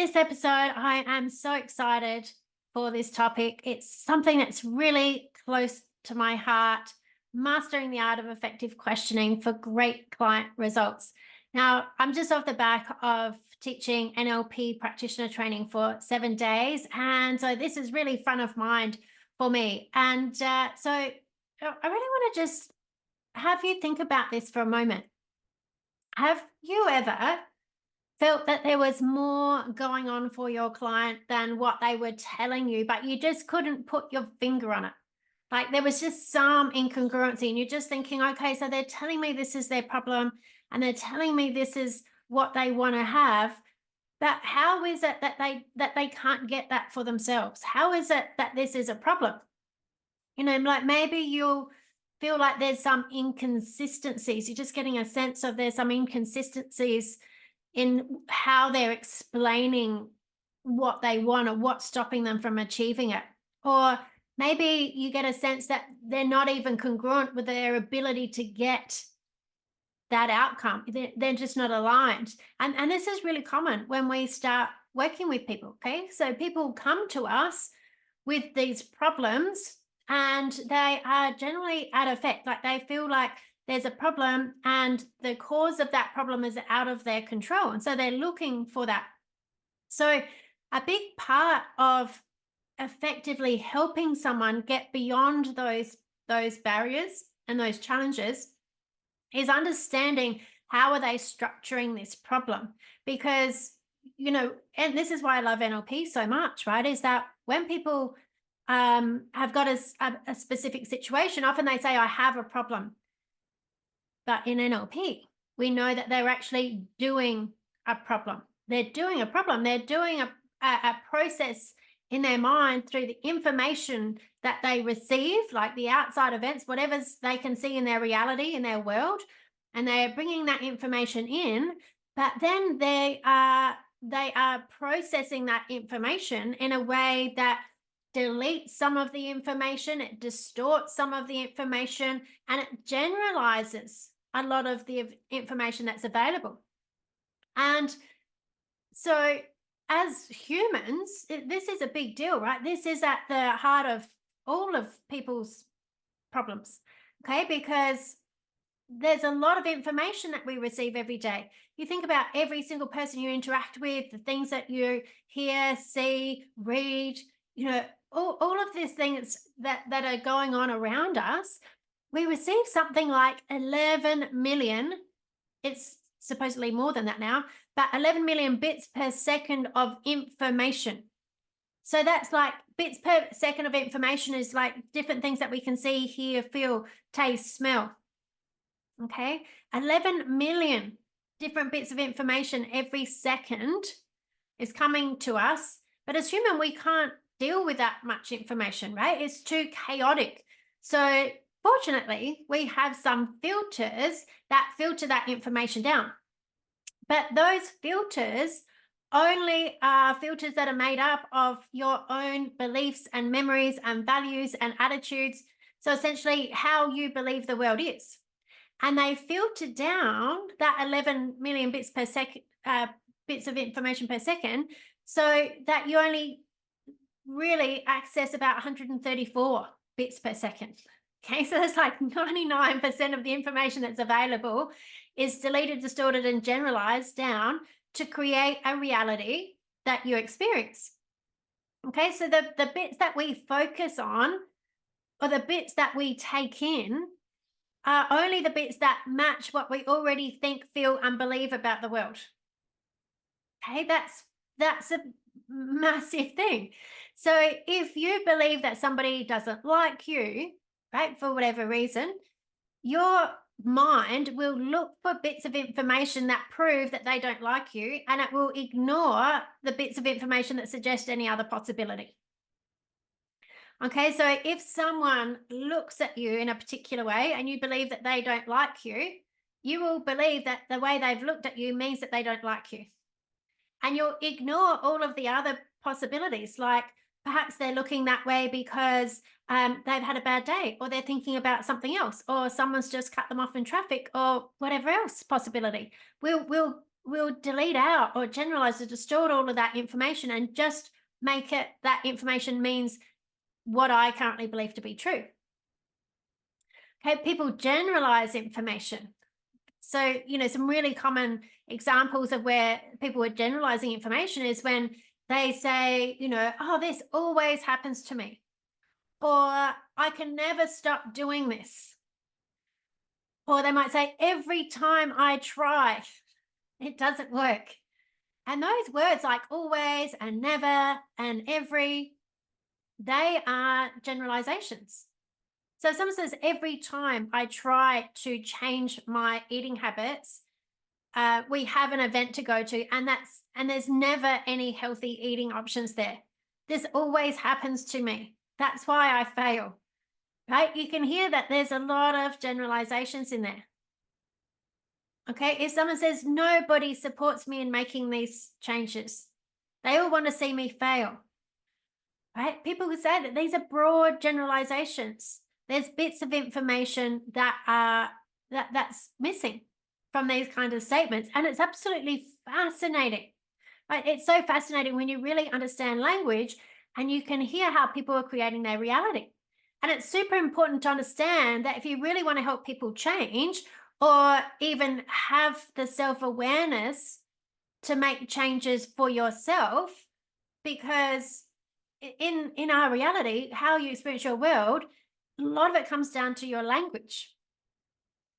this episode, I am so excited for this topic. It's something that's really close to my heart, mastering the art of effective questioning for great client results. Now, I'm just off the back of teaching NLP practitioner training for 7 days. And so this is really front of mind for me. And so I really want to just have you think about this for a moment. Have you ever felt that there was more going on for your client than what they were telling you, but you just couldn't put your finger on it? Like there was just some incongruency, and you're just thinking, okay, so they're telling me this is their problem and they're telling me this is what they want to have. But how is it that they can't get that for themselves? How is it that this is a problem? Like maybe you'll feel like there's some inconsistencies. You're just getting a sense of there's some inconsistencies in how they're explaining what they want or what's stopping them from achieving it. Or maybe you get a sense that they're not even congruent with their ability to get that outcome. They're just not aligned. And this is really common when we start working with people, okay? So people come to us with these problems and they are generally at effect. Like they feel like there's a problem and the cause of that problem is out of their control. And so they're looking for that. So a big part of effectively helping someone get beyond those barriers and those challenges is understanding how are they structuring this problem. Because, and this is why I love NLP so much, right? Is that when people have got a specific situation, often they say, I have a problem. But in NLP, we know that they're actually doing a problem. They're doing a problem. They're doing a process in their mind through the information that they receive, like the outside events, whatever they can see in their reality, in their world, and they're bringing that information in. But then they are processing that information in a way that deletes some of the information, it distorts some of the information, and it generalizes a lot of the information that's available. And so as humans, this is a big deal, right? This is at the heart of all of people's problems, okay? Because there's a lot of information that we receive every day. You think about every single person you interact with, the things that you hear, see, read, all of these things that are going on around us. We receive something like 11 million, it's supposedly more than that now, but 11 million bits per second of information. So that's like bits per second of information is like different things that we can see, hear, feel, taste, smell. Okay, 11 million different bits of information every second is coming to us. But as human, we can't deal with that much information, right? It's too chaotic. So fortunately, we have some filters that filter that information down. But those filters only are filters that are made up of your own beliefs and memories and values and attitudes. So essentially how you believe the world is. And they filter down that 11 million bits per second, bits of information per second, so that you only really access about 134 bits per second. Okay, so that's like 99% of the information that's available is deleted, distorted, and generalized down to create a reality that you experience. Okay, so the bits that we focus on or the bits that we take in are only the bits that match what we already think, feel, and believe about the world. Okay, that's a massive thing. So if you believe that somebody doesn't like you, right, for whatever reason, your mind will look for bits of information that prove that they don't like you, and it will ignore the bits of information that suggest any other possibility. Okay, so if someone looks at you in a particular way and you believe that they don't like you, you will believe that the way they've looked at you means that they don't like you. And you'll ignore all of the other possibilities, like perhaps they're looking that way because they've had a bad day, or they're thinking about something else, or someone's just cut them off in traffic, or whatever else possibility. We'll we'll delete out or generalize or distort all of that information and just make it that information means what I currently believe to be true. Okay, people generalize information. So, some really common examples of where people are generalizing information is when they say, oh, this always happens to me, or I can never stop doing this. Or they might say, every time I try, it doesn't work. And those words like always and never and every, they are generalizations. So if someone says, every time I try to change my eating habits, we have an event to go to, and there's never any healthy eating options there. This always happens to me. That's why I fail. Right? You can hear that there's a lot of generalizations in there. Okay, if someone says nobody supports me in making these changes, they all want to see me fail. Right? People would say that these are broad generalizations. There's bits of information that's missing from these kind of statements, and it's absolutely fascinating. Right? It's so fascinating when you really understand language and you can hear how people are creating their reality. And it's super important to understand that if you really want to help people change or even have the self-awareness to make changes for yourself, because in our reality, how you experience your world, a lot of it comes down to your language.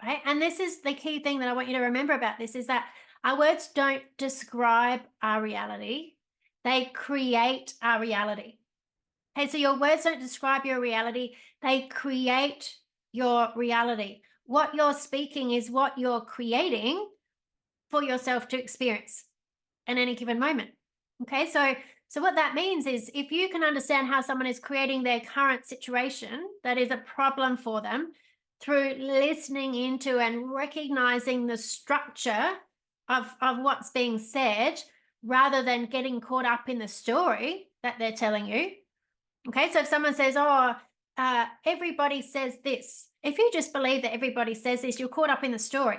Right? And this is the key thing that I want you to remember about this, is that our words don't describe our reality. They create our reality. Okay, so your words don't describe your reality. They create your reality. What you're speaking is what you're creating for yourself to experience in any given moment. Okay, so what that means is if you can understand how someone is creating their current situation that is a problem for them through listening into and recognizing the structure of what's being said, rather than getting caught up in the story that they're telling you. Okay, so if someone says, everybody says this, if you just believe that everybody says this, you're caught up in the story,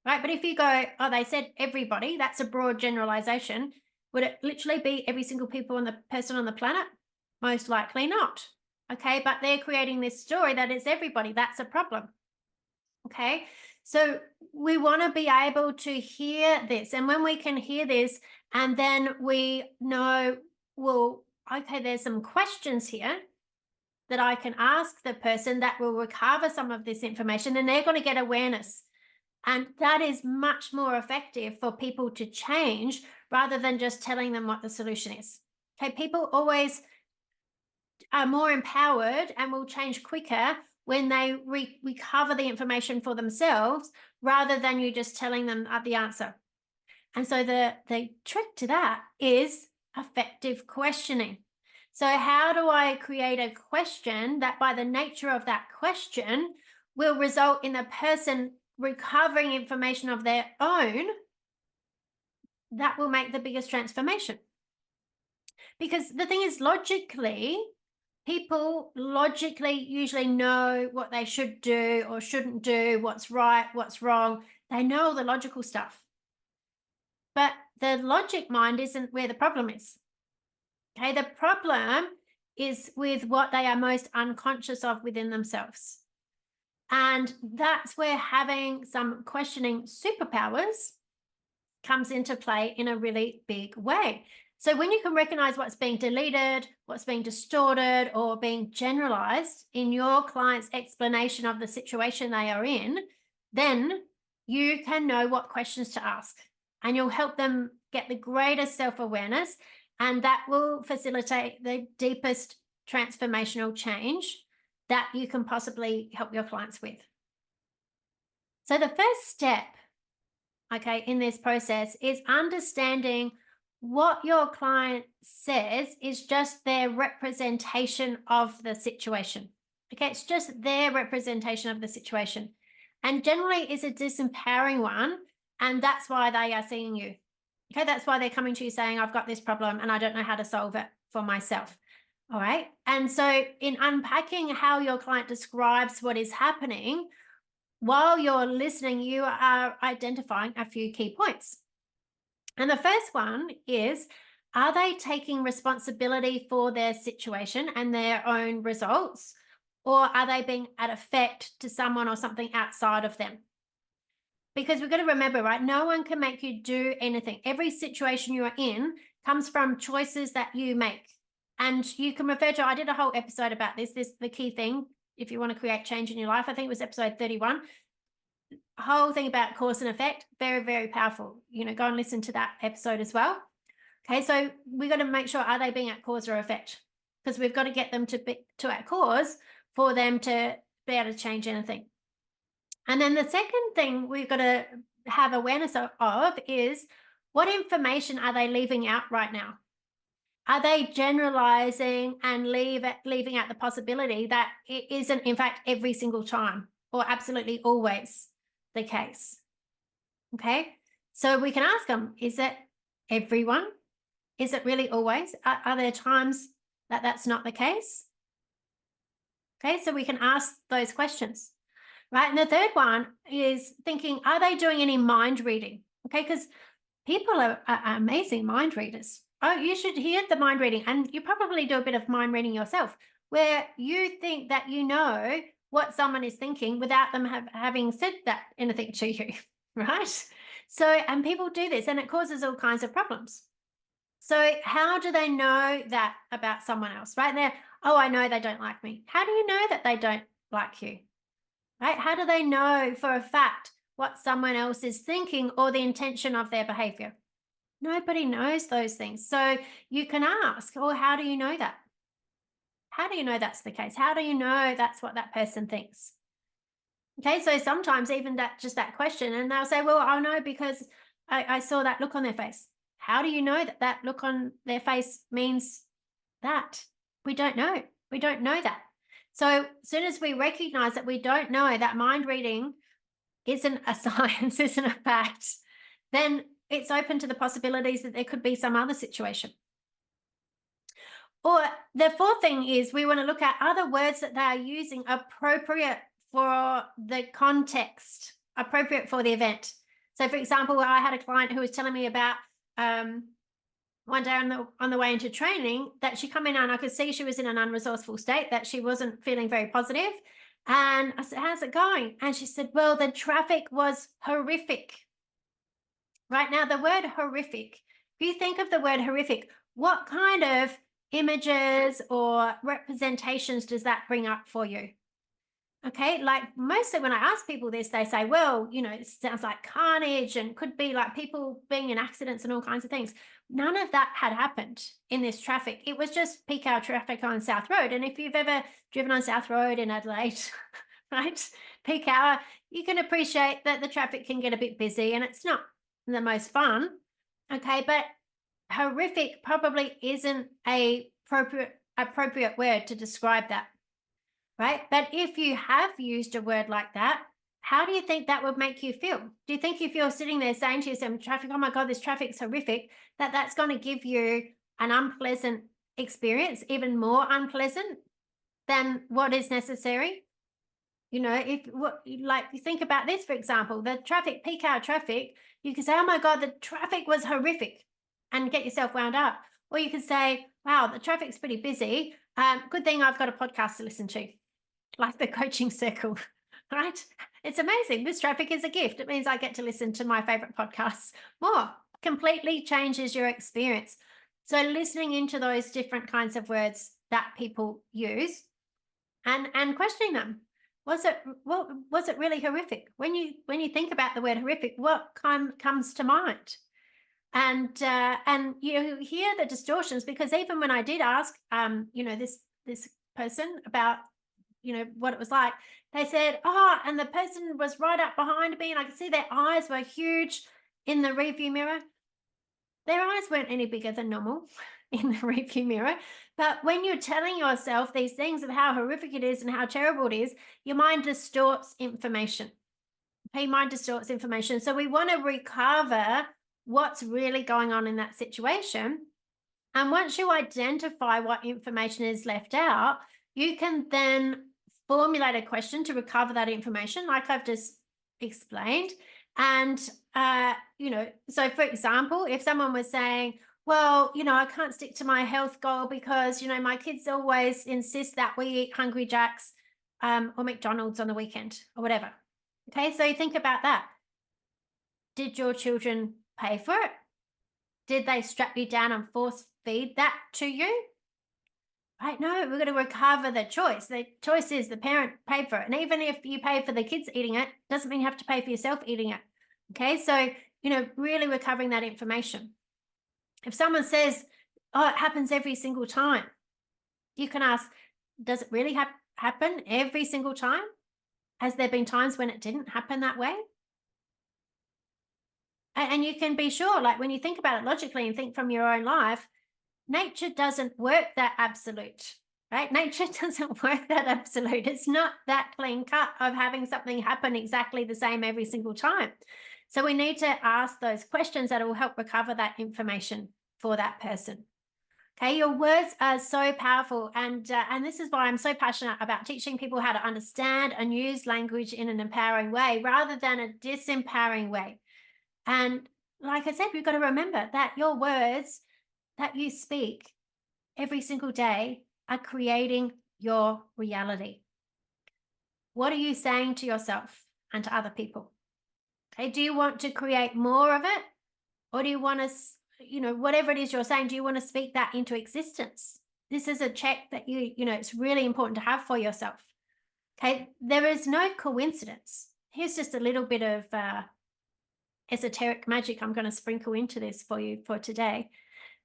right? But if you go, oh, they said everybody, that's a broad generalization. Would it literally be every single person on the planet? Most likely not. Okay, but they're creating this story that it's everybody. That's a problem. Okay, so we want to be able to hear this. And when we can hear this, and then we know, well, okay, there's some questions here that I can ask the person that will recover some of this information, and they're going to get awareness. And that is much more effective for people to change rather than just telling them what the solution is. Okay, people always are more empowered and will change quicker when they recover the information for themselves rather than you just telling them the answer. And so the trick to that is effective questioning. So how do I create a question that by the nature of that question will result in the person recovering information of their own that will make the biggest transformation? Because the thing is, people logically usually know what they should do or shouldn't do, what's right, what's wrong. They know all the logical stuff. But the logic mind isn't where the problem is. Okay, the problem is with what they are most unconscious of within themselves. And that's where having some questioning superpowers comes into play in a really big way. So when you can recognize what's being deleted, what's being distorted, or being generalized in your client's explanation of the situation they are in, then you can know what questions to ask, and you'll help them get the greatest self-awareness, and that will facilitate the deepest transformational change that you can possibly help your clients with. So the first step, okay, in this process is understanding what your client says is just their representation of the situation. Okay, it's just their representation of the situation. And generally is a disempowering one, and that's why they are seeing you. Okay, that's why they're coming to you saying, I've got this problem and I don't know how to solve it for myself. All right. And so in unpacking how your client describes what is happening, while you're listening, you are identifying a few key points. And the first one is, are they taking responsibility for their situation and their own results? Or are they being at effect to someone or something outside of them? Because we've got to remember, right? No one can make you do anything. Every situation you are in comes from choices that you make. And you can refer to, I did a whole episode about this. This is the key thing if you want to create change in your life. I think it was episode 31. Whole thing about cause and effect, very, very powerful. Go and listen to that episode as well. Okay, so we got to make sure, are they being at cause or effect? Because we've got to get them to at cause for them to be able to change anything. And then the second thing we've got to have awareness of is, what information are they leaving out right now? Are they generalizing and leaving out the possibility that it isn't, in fact, every single time or absolutely always the case? Okay, so we can ask them, is it everyone? Is it really always? Are there times that that's not the case? Okay, so we can ask those questions. Right. And the third one is thinking, are they doing any mind reading? Okay. Because people are amazing mind readers. Oh, you should hear the mind reading. And you probably do a bit of mind reading yourself, where you think that you know what someone is thinking without them having said that anything to you. Right. So, and people do this and it causes all kinds of problems. So how do they know that about someone else? Right there. Oh, I know they don't like me. How do you know that they don't like you? Right? How do they know for a fact what someone else is thinking or the intention of their behavior? Nobody knows those things. So you can ask, well, how do you know that? How do you know that's the case? How do you know that's what that person thinks? Okay, so sometimes even that question, and they'll say, well, I'll know because I saw that look on their face. How do you know that that look on their face means that? We don't know. We don't know that. So as soon as we recognize that we don't know, that mind reading isn't a science, isn't a fact, then it's open to the possibilities that there could be some other situation. Or the fourth thing is, we want to look at other words that they are using appropriate for the context, appropriate for the event. So for example, I had a client who was telling me about one day on the way into training that she come in and I could see she was in an unresourceful state, that she wasn't feeling very positive. And I said, how's it going? And she said, well, the traffic was horrific. Right now, the word horrific, if you think of the word horrific, what kind of images or representations does that bring up for you? Okay, like mostly when I ask people this, they say, well, it sounds like carnage and could be like people being in accidents and all kinds of things. None of that had happened in this traffic. It was just peak hour traffic on South Road. And if you've ever driven on South Road in Adelaide, right, peak hour, you can appreciate that the traffic can get a bit busy and it's not the most fun. Okay, but horrific probably isn't a appropriate word to describe that. Right? But if you have used a word like that, how do you think that would make you feel? Do you think if you're sitting there saying to yourself, traffic, oh my God, this traffic's horrific, that's going to give you an unpleasant experience, even more unpleasant than what is necessary? If you think about this, for example, the traffic, peak hour traffic, you can say, oh my God, the traffic was horrific and get yourself wound up. Or you could say, wow, the traffic's pretty busy. Good thing I've got a podcast to listen to. Like the coaching circle, right? It's amazing. This traffic is a gift. It means I get to listen to my favorite podcasts more. Completely changes your experience. So listening into those different kinds of words that people use and questioning them. Was it really horrific? When you think about the word horrific, what comes to mind? And you hear the distortions, because even when I did ask this person about what it was like, they said, oh, and the person was right up behind me and I could see their eyes were huge in the rearview mirror. Their eyes weren't any bigger than normal in the rearview mirror. But when you're telling yourself these things of how horrific it is and how terrible it is, your mind distorts information. Okay, mind distorts information. So we want to recover what's really going on in that situation. And once you identify what information is left out, you can then formulate a question to recover that information, like I've just explained, and so for example, if someone was saying, well, I can't stick to my health goal because, my kids always insist that we eat Hungry Jack's or McDonald's on the weekend or whatever. Okay, so you think about that. Did your children pay for it? Did they strap you down and force feed that to you? Right? No, we're going to recover the choice. The choice is the parent paid for it. And even if you pay for the kids eating it, doesn't mean you have to pay for yourself eating it. Okay, so, really recovering that information. If someone says, oh, it happens every single time, you can ask, does it really happen every single time? Has there been times when it didn't happen that way? And you can be sure, like when you think about it logically and think from your own life, nature doesn't work that absolute, right? Nature doesn't work that absolute. It's not that clean cut of having something happen exactly the same every single time. So we need to ask those questions that will help recover that information for that person. Okay, your words are so powerful, and this is why I'm so passionate about teaching people how to understand and use language in an empowering way rather than a disempowering way. And like I said, we've got to remember that your words that you speak every single day are creating your reality. What are you saying to yourself and to other people? Okay, do you want to create more of it? Or do you want to, whatever it is you're saying, do you want to speak that into existence? This is a check that it's really important to have for yourself. Okay, there is no coincidence. Here's just a little bit of esoteric magic I'm going to sprinkle into this for you for today.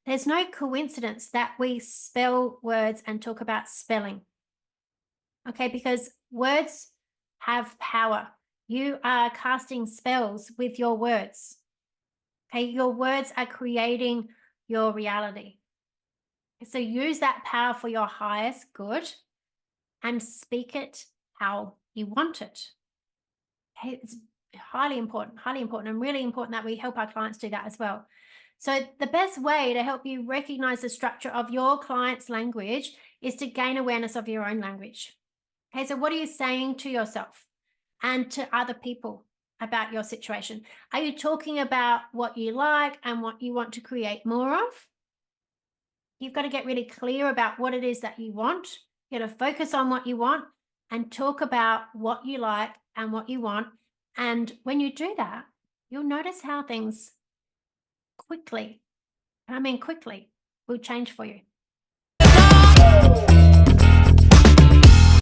There's no coincidence that we spell words and talk about spelling. Okay, because words have power. You are casting spells with your words. Okay, your words are creating your reality. So use that power for your highest good and speak it how you want it. Okay, it's highly important, and really important that we help our clients do that as well. So the best way to help you recognize the structure of your client's language is to gain awareness of your own language. Okay, so what are you saying to yourself and to other people about your situation? Are you talking about what you like and what you want to create more of? You've got to get really clear about what it is that you want. You got to focus on what you want and talk about what you like and what you want. And when you do that, you'll notice how things quickly will change for you.